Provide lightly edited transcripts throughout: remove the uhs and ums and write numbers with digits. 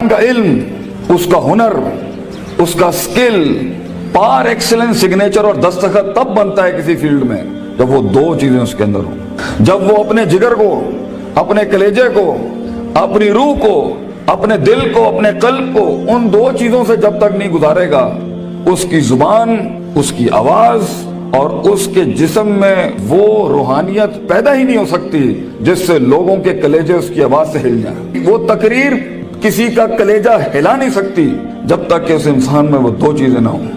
کا علم، اس کا ہنر، اس کا سکل پار ایکسلنس سگنیچر اور دستخط تب بنتا ہے کسی فیلڈ میں جب وہ دو چیزیں اس کے اندر ہوں. جب وہ اپنے جگر کو، اپنے کلیجے کو، اپنی روح کو، اپنے دل کو، اپنے قلب کو ان دو چیزوں سے جب تک نہیں گزارے گا، اس کی زبان، اس کی آواز اور اس کے جسم میں وہ روحانیت پیدا ہی نہیں ہو سکتی جس سے لوگوں کے کلیجے اس کی آواز سے ہل جائیں. وہ تقریر کسی کا کلیجہ ہلا نہیں سکتی جب تک کہ اس انسان میں وہ دو چیزیں نہ ہوں.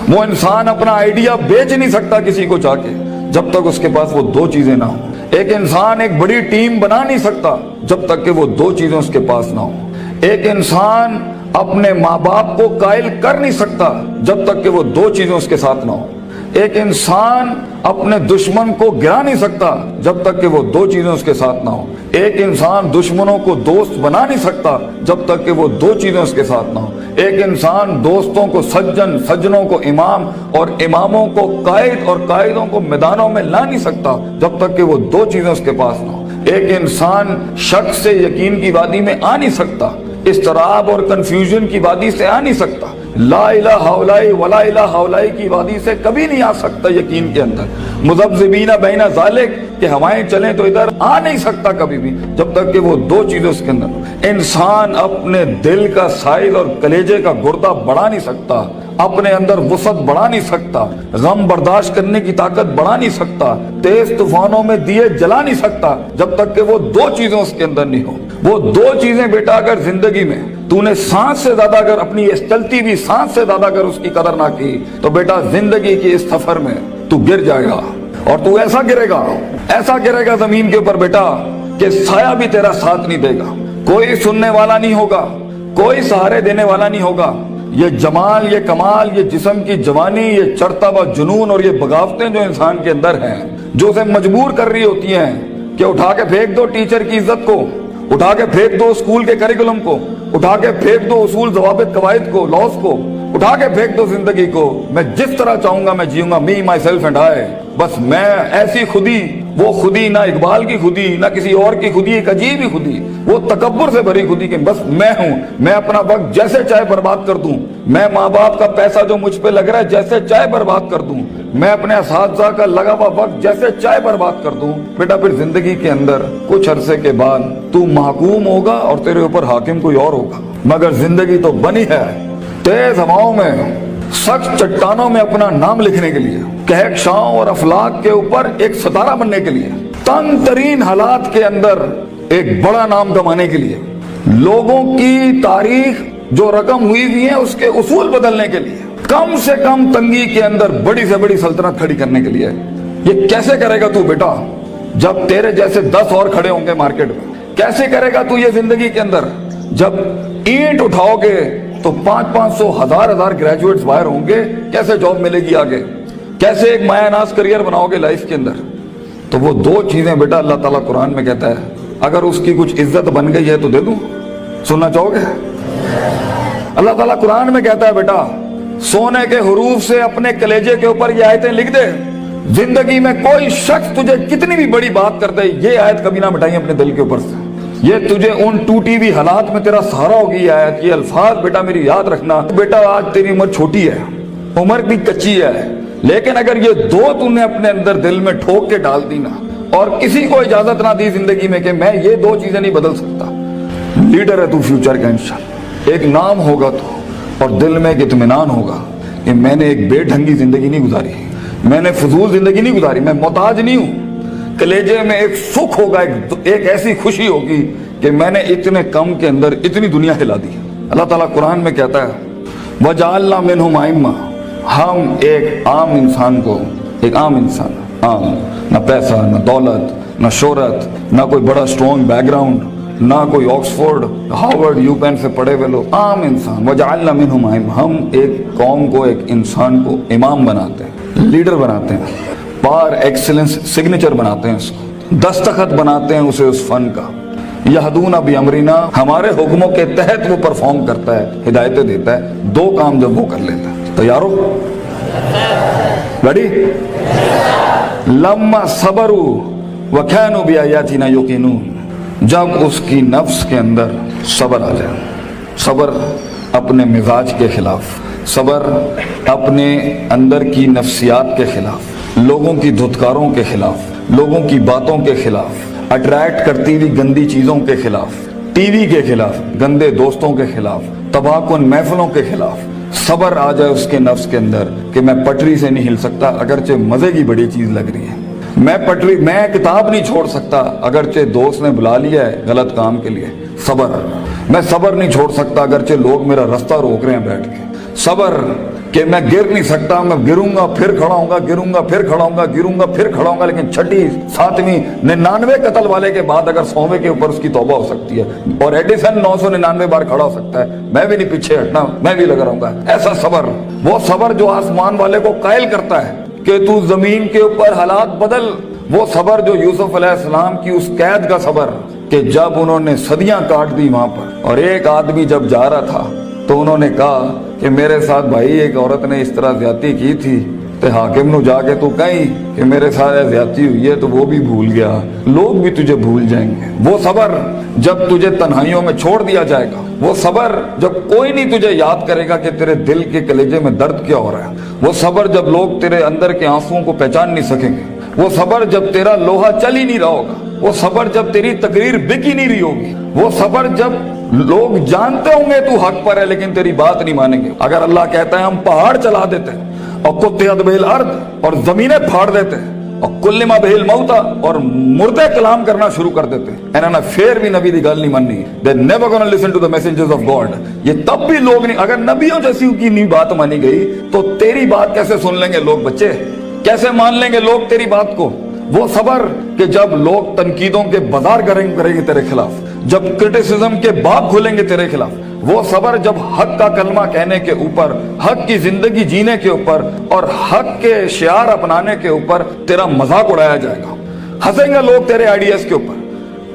وہ انسان اپنا آئیڈیا بیچ نہیں سکتا کسی کو چاہ کے جب تک اس کے پاس وہ دو چیزیں نہ ہوں. ایک انسان ایک بڑی ٹیم بنا نہیں سکتا جب تک کہ وہ دو چیزیں اس کے پاس نہ ہوں. ایک انسان اپنے ماں باپ کو قائل کر نہیں سکتا جب تک کہ وہ دو چیزیں اس کے ساتھ نہ ہوں. ایک انسان اپنے دشمن کو گرا نہیں سکتا جب تک کہ وہ دو چیزیں اس کے ساتھ نہ ہوں. ایک انسان دشمنوں کو دوست بنا نہیں سکتا جب تک کہ وہ دو چیزیں اس کے ساتھ نہ ہوں. ایک انسان دوستوں کو سجن، سجنوں کو امام اور اماموں کو قائد اور قائدوں کو میدانوں میں لا نہیں سکتا جب تک کہ وہ دو چیزیں اس کے پاس نہ ہوں. ایک انسان شک سے یقین کی وادی میں آ نہیں سکتا، اضطراب اور کنفیوژن کی وادی سے آ نہیں سکتا، لا الہ الا ولا الہ الا کی وادی سے کبھی نہیں آ سکتا یقین کے اندر. مذبذبین بین ذالک کہ ہوائیں چلیں تو ادھر آ نہیں سکتا کبھی بھی جب تک کہ وہ دو چیزیں اس کے اندر. انسان اپنے دل کا سائز اور کلیجے کا گردہ بڑھا نہیں سکتا، اپنے اندر وسعت بڑھا نہیں سکتا، غم برداشت کرنے کی طاقت بڑھا نہیں سکتا، تیز طوفانوں میں دیے جلا نہیں سکتا جب تک کہ وہ دو چیزیں اس کے اندر نہیں ہو. وہ دو چیزیں بیٹا اگر زندگی میں تو نے سانس سے زیادہ اگر اپنی اس چلتی بھی سانس سے زیادہ اگر اس کی قدر نہ کی تو بیٹا زندگی کی اس سفر میں تو گر جائے گا. اور تو ایسا گرے گا زمین کے اوپر بیٹا کہ سایہ بھی تیرا ساتھ نہیں دے گا، کوئی سننے والا نہیں ہوگا، کوئی سہارے دینے والا نہیں ہوگا. یہ جمال، یہ کمال، یہ جسم کی جوانی، یہ چڑھتا ہوا جنون اور یہ بغاوتیں جو انسان کے اندر ہیں، جو اسے مجبور کر رہی ہوتی ہیں کہ اٹھا کے پھینک دو ٹیچر کی عزت کو، اٹھا کے پھینک دو اسکول کے کریکولم کو، اٹھا کے پھینک دو اصول، ضوابط، قواعد کو، لاس کو، اٹھا کے پھینک دو زندگی کو. میں جس طرح چاہوں گا میں جیوں گا، می مائی سیلف اینڈ آئی. بس میں ایسی خودی، وہ خودی نہ اقبال کی خودی نہ کسی اور کی خودی، ایک عجیب ہی خودی، وہ تکبر سے بھری خودی کہ بس میں ہوں، میں اپنا وقت جیسے چاہے برباد کر دوں، میں ماں باپ کا پیسہ جو مجھ پہ لگ رہا ہے جیسے چاہے برباد کر دوں، میں اپنے اساتذہ کا لگا ہوا وقت جیسے چاہے برباد کر دوں. بیٹا پھر زندگی کے اندر کچھ عرصے کے بعد تو محکوم ہوگا اور تیرے اوپر حاکم کوئی اور ہوگا. مگر زندگی تو بنی ہے تیز ہواؤں میں، سخت چٹانوں میں اپنا نام لکھنے کے لیے، کہکشاؤں اور افلاک کے اوپر ایک ستارہ بننے کے لیے، تنگ ترین حالات کے اندر ایک بڑا نام کمانے کے لیے، لوگوں کی تاریخ جو رقم ہوئی ہوئی ہے اس کے اصول بدلنے کے لیے، کم سے کم تنگی کے اندر بڑی سے بڑی سلطنت کھڑی کرنے کے لیے. یہ کیسے کرے گا تو بیٹا جب تیرے جیسے 10 اور کھڑے ہوں گے مارکیٹ میں؟ کیسے کرے گا تو یہ زندگی کے اندر جب اینٹ اٹھاؤ گے تو 500 1000 گریجویٹس باہر ہوں گے؟ کیسے جاب ملے گی آگے؟ کیسے ایک مایہ ناز کریئر بناؤ گے لائف کے اندر؟ تو وہ دو چیزیں بیٹا اللہ تعالیٰ قرآن میں کہتا ہے اگر اس کی کچھ عزت بن گئی ہے تو دے دوں. سننا چاہو گے؟ اللہ تعالیٰ قرآن میں کہتا ہے بیٹا سونے کے حروف سے اپنے کلیجے کے اوپر یہ آیتیں لکھ دے. زندگی میں کوئی شخص تجھے کتنی بھی بڑی بات کر دے، یہ آیت کبھی نہ مٹائیں اپنے دل کے اوپر سے. یہ تجھے ان ٹوٹی ہوئی حالات میں تیرا سہارا ہوگی یہ آیت. یہ الفاظ بیٹا میری یاد رکھنا. بیٹا آج تیری عمر چھوٹی ہے، عمر بھی کچی ہے، لیکن اگر یہ دو تم نے اپنے اندر دل میں ٹھوک کے ڈال دی نا اور کسی کو اجازت نہ دی زندگی میں کہ میں یہ دو چیزیں نہیں بدل سکتا، لیڈر ہے تو فیوچر کا انشاءاللہ. ایک نام ہوگا تو اور دل میں ایک اطمینان ہوگا کہ میں نے ایک بے ڈھنگی زندگی نہیں گزاری، میں نے فضول زندگی نہیں گزاری، میں محتاج نہیں ہوں. کلیجے میں ایک سکھ ہوگا، ایک ایسی خوشی ہوگی کہ میں نے اتنے کم کے اندر اتنی دنیا ہلا دی. اللہ تعالیٰ قرآن میں کہتا ہے وَجَعَلْنَا مِنْهُمْ أَئِمَّةً، ہم ایک عام انسان کو، ایک عام انسان، عام، نہ پیسہ نہ دولت نہ شہرت نہ کوئی بڑا اسٹرانگ بیک گراؤنڈ نہ کوئی آکسفورڈ ہارورڈ یو پین سے پڑھے ہوئے لوگ، عام انسان. وَجَعَلْنَا مِنْهُمْ أَئِمَّةً، ہم ایک قوم کو، ایک انسان کو امام بناتے ہیں، لیڈر بناتے ہیں، پار ایکسلنس سگنیچر بناتے ہیں، اس کو دستخط بناتے ہیں اسے اس فن کا. یہدون بامرنا، ہمارے حکموں کے تحت وہ پرفارم کرتا ہے، ہدایتیں دیتا ہے. دو کام جب وہ کر لیتا ہے، تیار ہو؟ ریڈی؟ لما صبروا وكانوا بآياتنا يوقنون، جب اس کی نفس کے اندر صبر آ جائے، सबर अपने मिजाज के खिलाफ, सबर अपने अंदर की नफ्सियात के खिलाफ, लोगों की धुतकारों के खिलाफ, लोगों की बातों के खिलाफ, अट्रैक्ट करती हुई गंदी चीजों के खिलाफ, टीवी के खिलाफ, गंदे दोस्तों के खिलाफ, तबाहकुन महफिलों के खिलाफ सबर आ जाए उसके नफ्स के अंदर कि मैं पटरी से नहीं हिल सकता अगरचे मजे की बड़ी चीज लग रही है, मैं किताब नहीं छोड़ सकता अगरचे दोस्त ने बुला लिया है गलत काम के लिए, सबर। मैं सबर नहीं छोड़ सकता अगरचे लोग मेरा रास्ता रोक रहे हैं बैठ के, सबर कि मैं गिर नहीं सकता, मैं गिरूंगा फिर खड़ा होऊंगा, गिरूंगा फिर खड़ा होऊंगा, गिरूंगा फिर खड़ा होऊंगा, लेकिन छठी 7वीं 99 कत्ल वाले के बाद अगर 100वें के ऊपर उसकी तौबा हो सकती है और एडिसन 999 बार खड़ा हो सकता है, मैं भी नहीं पीछे हटना, मैं भी लगा रहूंगा। ऐसा सबर, वो सबर जो आसमान वाले को कायल करता है कि तू जमीन के ऊपर हालात बदल, वो सबर जो यूसुफ अलैहिस्सलाम की उस कैद का सबर कि जब उन्होंने सदियां काट दी वहां पर और एक आदमी जब जा रहा था तो उन्होंने कहा कि मेरे साथ भाई एक औरत ने इस तरह ज्यादती की थी, तो हाकिम नु जाके तू कहीं कि मेरे साथ ज्यादती हुई है, तो वो भी भूल गया, लोग भी तुझे भूल जाएंगे। वो सबर जब तुझे तन्हाइयों में छोड़ दिया जाएगा, वो सबर जब कोई नहीं तुझे याद करेगा कि तेरे दिल के कलेजे में दर्द क्या हो रहा है, वो सबर जब लोग तेरे अंदर के आंसुओं को पहचान नहीं सकेंगे, वो सबर जब तेरा लोहा चल ही नहीं रहा होगा, वो सबर जब तेरी तकरीर बिक ही नहीं रही होगी, वो सबर जब लोग जानते होंगे तू हक पर है लेकिन तेरी बात नहीं मानेंगे। अगर अल्लाह कहता है हम पहाड़ चला देते हैं और कुत्तेद बिल अर्द और जमीनें फाड़ देते हैं और कुल्लिमा बिल मौता और मुर्दे कलाम करना शुरू कर देते हैं, इन्होंने फिर भी नबी दी गल नहीं माननी, they never gonna listen to the messages of God. ये तब भी लोग नहीं, अगर नबियों जैसी की नहीं बात मानी गई तो तेरी बात कैसे सुन लेंगे लोग, बच्चे कैसे मान लेंगे लोग तेरी बात को। वो सबर कि जब लोग तनकीदों के बाजार करेंगे तेरे खिलाफ, जब क्रिटिसिज्म के बाग खुलेंगे तेरे खिलाफ, वो सबर जब हक का कलमा कहने के ऊपर, हक की जिंदगी जीने के ऊपर और हक के शियार अपनाने के ऊपर तेरा मजाक उड़ाया जाएगा। हंसेंगे लोग तेरे आइडियाज के ऊपर,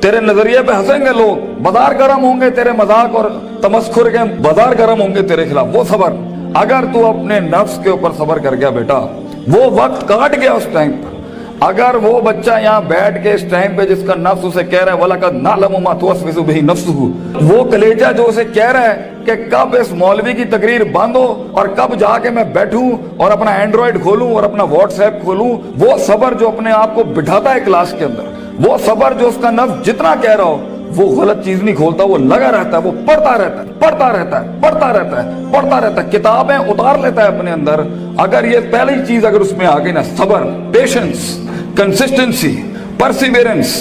तेरे नजरिए पे हंसेंगे लोग, बाजार गर्म होंगे तेरे मजाक और तमस्खुर के बाजार गर्म होंगे तेरे खिलाफ। वो सबर अगर तू अपने नफ्स के ऊपर सबर कर गया बेटा, वो वक्त काट गया उस टाइम पर। अगर वो बच्चा यहाँ बैठ के इस टाइम पे जिसका नफ्स उसे कह रहा है वलकद नालमु मा तुवस्विसु बिही नफ्सुहु, वो कलेजा जो उसे कह रहा है कि कब इस मौलवी की तकरीर बंद हो और कब जाके मैं बैठूं और अपना एंड्रॉइड खोलूं और अपना व्हाट्सएप खोलूं, वो सबर जो अपने आप को बिठाता है क्लास के अंदर, वो सबर जो उसका नफ्स जितना कह रहा हो वो गलत चीज नहीं खोलता, वो लगा रहता है, वो पढ़ता रहता है, पढ़ता रहता है, पढ़ता रहता है, पढ़ता रहता है, किताबें उतार लेता है अपने अंदर। अगर ये पहली चीज अगर उसमें आ गई ना, सबर, पेशेंस, कंसिस्टेंसी, परसिवेरेंस,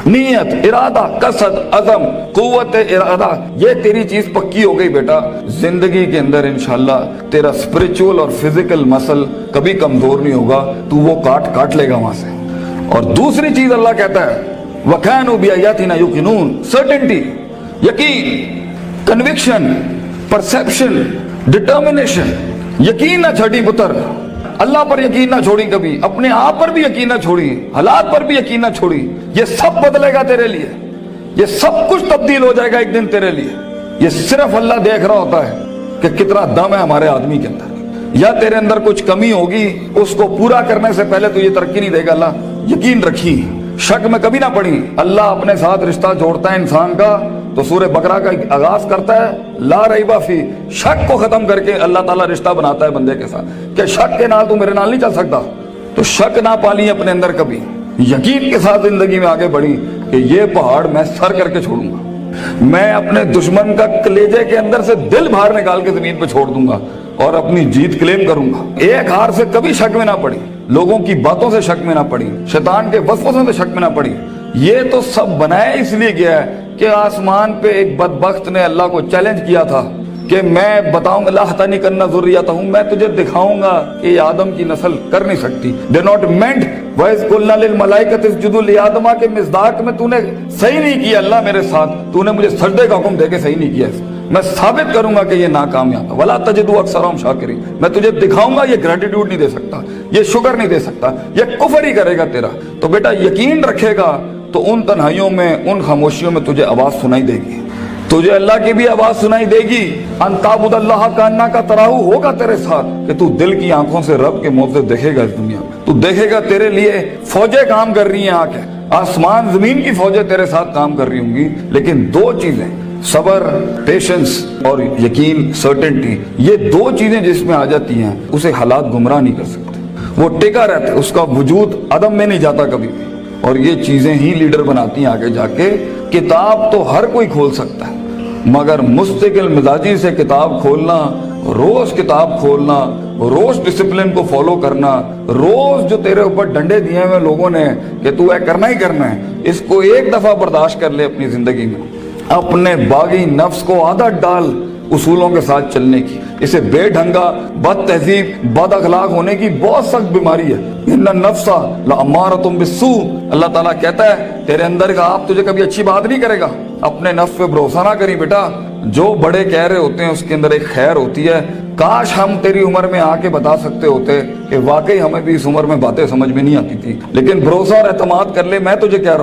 नीयत, इरादा, कसद, अज़म, कुव्वत इरादा, ये तेरी चीज पक्की हो गई बेटा, जिंदगी के अंदर इंशाल्लाह तेरा स्पिरिचुअल और फिजिकल मसल कभी कमजोर नहीं होगा, तू वो काट लेगा वहां से। और दूसरी चीज अल्लाह कहता है वकानु बिआयातिना युकिनून, सर्टेनिटी, यकीन, कन्विक्शन, परसेप्शन, डिटर्मिनेशन, यकीन ना छठी पुत्र, अल्लाह पर यकीन ना छोड़ी कभी, अपने आप पर भी यकीन ना छोड़ी, हालात पर भी यकीन ना छोड़ी। ये सब बदलेगा तेरे लिए, ये सब कुछ तब्दील हो जाएगा एक दिन तेरे लिए। ये सिर्फ अल्लाह देख रहा होता है कि कितना दम है हमारे आदमी के अंदर, या तेरे अंदर कुछ कमी होगी, उसको पूरा करने से पहले तो ये तरक्की नहीं देगा अल्लाह, यकीन रखी, शक में कभी ना पड़ी। अल्लाह अपने साथ रिश्ता जोड़ता है इंसान का तो सूरह बकरा का आगाज करता है ला रईबा फी, शक को खत्म करके अल्लाह ताला रिश्ता बनाता है बंदे के साथ कि शक के नाल तू मेरे नाल नहीं चल सकता, तो शक ना पाली अपने अंदर कभी, यकीन के साथ जिंदगी में आगे बढ़ी कि ये पहाड़ मैं सर करके छोड़ूंगा, मैं अपने दुश्मन का कलेजे के अंदर से दिल बाहर निकाल के जमीन पे छोड़ दूंगा और अपनी जीत क्लेम करूंगा। एक हार से कभी शक में ना पड़ी, लोगों की बातों से शक में ना पड़ी, शैतान के वसवसों से शक में ना पड़ी। ये तो सब बनाया इसलिए गया है कि आसमान पे एक बदबख्त ने अल्लाह को चैलेंज किया था कि मैं बताऊंगा लाहतानी करना ज़ुर्रियत हूं, मैं तुझे दिखाऊंगा कि आदम की नस्ल कर नहीं सकती। दे नॉट मेंट वैस कुल्ना लिल मलाइकत इसजुदू लिआदमा के मिज़दाक में तूने सही नहीं किया अल्लाह मेरे साथ, तूने मुझे सजदे का हुक्म देके सही नहीं किया, मैं साबित करूंगा कि ये नाकामयाब है। वला तजिदु अक्सरहुम शाकिरीन, मैं तुझे दिखाऊंगा ये ग्रेटिट्यूड नहीं दे सकता, ये शुक्र नहीं दे सकता, ये कुफ्र ही करेगा तेरा। तो बेटा यकीन रखेगा तो उन तन्हाइयों में, उन खामोशियों में तुझे आवाज सुनाई देगी, तुझे अल्लाह की भी आवाज सुनाई देगी। अंताबुदल्लाह का अन्ना का तराहू होगा तेरे साथ कि तू दिल की आंखों से रब के मौके देखेगा इस दुनिया में, तू देखेगा तेरे लिए फौजें काम कर रही हैं, आके आसमान जमीन की फौजें तेरे साथ काम कर रही होंगी। लेकिन दो चीजें, सबर, पेशेंस और यकीन, सर्टेनिटी, ये दो चीजें जिसमें आ जाती हैं उसे हालात गुमराह नहीं कर सकते। वो टिका रहता है, उसका वजूद अदम में नहीं जाता कभी भी। और ये चीजें ही लीडर बनाती हैं आगे जाके। किताब तो हर कोई खोल सकता है, मगर मुस्तकिल मिजाजी से किताब खोलना, रोज किताब खोलना, रोज डिसिप्लिन को फॉलो करना, रोज जो तेरे ऊपर डंडे दिए हुए लोगों ने कि तू है करना ही करना है, इसको एक दफा बर्दाश्त कर ले अपनी जिंदगी में। अपने बागी नफ्स को आदत डाल उसूलों के साथ चलने की। इसे बेढंगा, बद तहजीब, बद अखलाक होने की बहुत सख्त बीमारी है। इन्ना नफ्सा लअम्मारतुम बिस्सू, अल्लाह ताला कहता है तेरे अंदर का आप तुझे कभी अच्छी बात नहीं करेगा। अपने नफ्स पे भरोसा ना करी बेटा, जो बड़े कह रहे होते हैं उसके अंदर एक खैर होती है। काश हम तेरी उम्र में आके बता सकते होते कि वाकई हमें भी इस उम्र में बातें समझ में नहीं आती थी। लेकिन भरोसा और एतमाद कर ले, मैं तुझे कह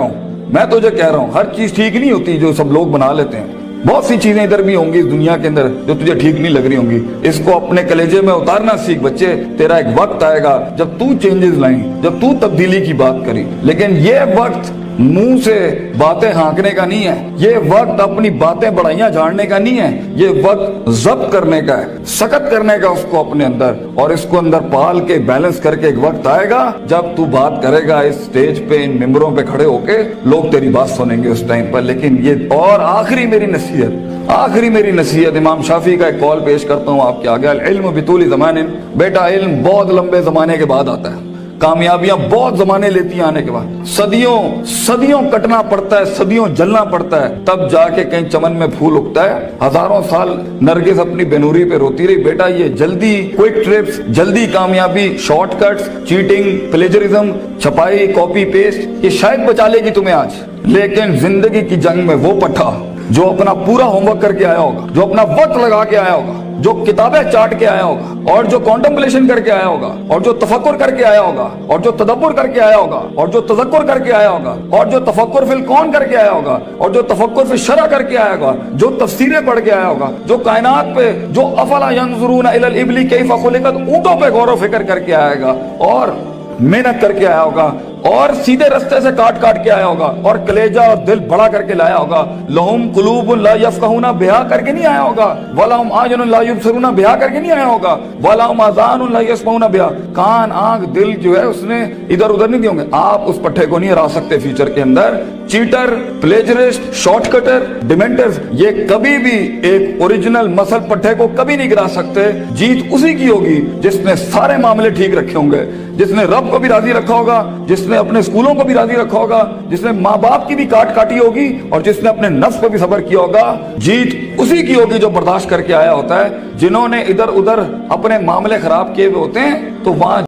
रहा हूँ हर चीज ठीक नहीं होती जो सब लोग बना लेते हैं। बहुत सी चीजें इधर भी होंगी इस दुनिया के अंदर जो तुझे ठीक नहीं लग रही होंगी। इसको अपने कलेजे में उतारना सीख बच्चे। तेरा एक वक्त आएगा जब तू चेंजेस लाई, जब तू तब्दीली की बात करी। लेकिन ये वक्त मुंह से बातें हाँकने का नहीं है, ये वक्त अपनी बातें बढ़ाइयां झाड़ने का नहीं है, ये वक्त जब्त करने का है, सख्त करने का उसको अपने अंदर, और इसको अंदर पाल के बैलेंस करके एक वक्त आएगा जब तू बात करेगा इस स्टेज पे, इन मिंबरों पे खड़े होके, लोग तेरी बात सुनेंगे उस टाइम पर। लेकिन ये और आखिरी मेरी नसीहत इमाम शाफी का एक कॉल पेश करता हूँ आपके आगे। इल्म बितूली ज़मानिन, बेटा इल्म बहुत लंबे जमाने के बाद आता है, कामयाबियां बहुत जमाने लेती हैं आने के बाद। सदियों कटना पड़ता है, सदियों जलना पड़ता है, तब जाके कहीं चमन में फूल उगता है। हजारों साल नरगिस अपनी बेनूरी पे रोती रही, बेटा ये जल्दी क्विक ट्रिप्स, जल्दी कामयाबी, शॉर्टकट्स, चीटिंग, प्लेजरिज्म, छपाई, कॉपी पेस्ट, ये शायद बचा लेगी तुम्हें आज। लेकिन जिंदगी की जंग में वो पट्टा जो अपना पूरा होमवर्क करके आया होगा, जो अपना वक्त लगा के आया होगा, जो किताबें चाट के आया होगा, और जो कॉन्टेम्पलेशन करके आया होगा, और जो तफक्कुर करके आया होगा, और जो तदब्बुर करके आया होगा, और जो तज़क्कुर करके आया होगा, और जो तफक्कुर फिल कौन करके आया होगा, और जो तफक्कुर फिल शरअ करके आया होगा, जो तफसीरें पढ़ के आया होगा, जो कायनात पे, जो अफला यंजुरूना इलल इबली कैफ़ खुलिकत, ऊंटों पे गौर व फिक्र करके आएगा, और मेहनत करके आया होगा, और सीधे रास्ते से काट के आया होगा, और कलेजा और दिल बड़ा करके लाया होगा। लहुम कुलूबुन ला यफ़क़हूना, ब्याह करके नहीं आया होगा। वलहुम आयुनुन ला युबसिरूना, ब्याह करके नहीं आया होगा। वलहुम आज़ानुन ला यस्मऊना, ब्याह, कान, आंख, दिल जो है उसने इधर उधर नहीं दिए होंगे। आप उस पट्टे को नहीं हरा सकते फ्यूचर के अंदर। चीटर, प्लेजरिस्ट, शॉर्टकटर, डिमेंटर्स, ये कभी भी एक ओरिजिनल मसल पट्टे को कभी नहीं गिरा सकते। जीत उसी की होगी जिसने सारे मामले ठीक रखे होंगे, जिसने रब को भी राजी रखा होगा, जिसने अपने स्कूलों को भी राजी रखा होगा, जिसने माँ बाप की भी काटी होगी, और जिसने अपने नफ्स को भी सब्र किया होगा। जीत उसी की होगी जो बर्दाश्त करके आया होता है। जिन्होंने इधर उधर अपने मामले खराब किए हुए होते हैं तो वहां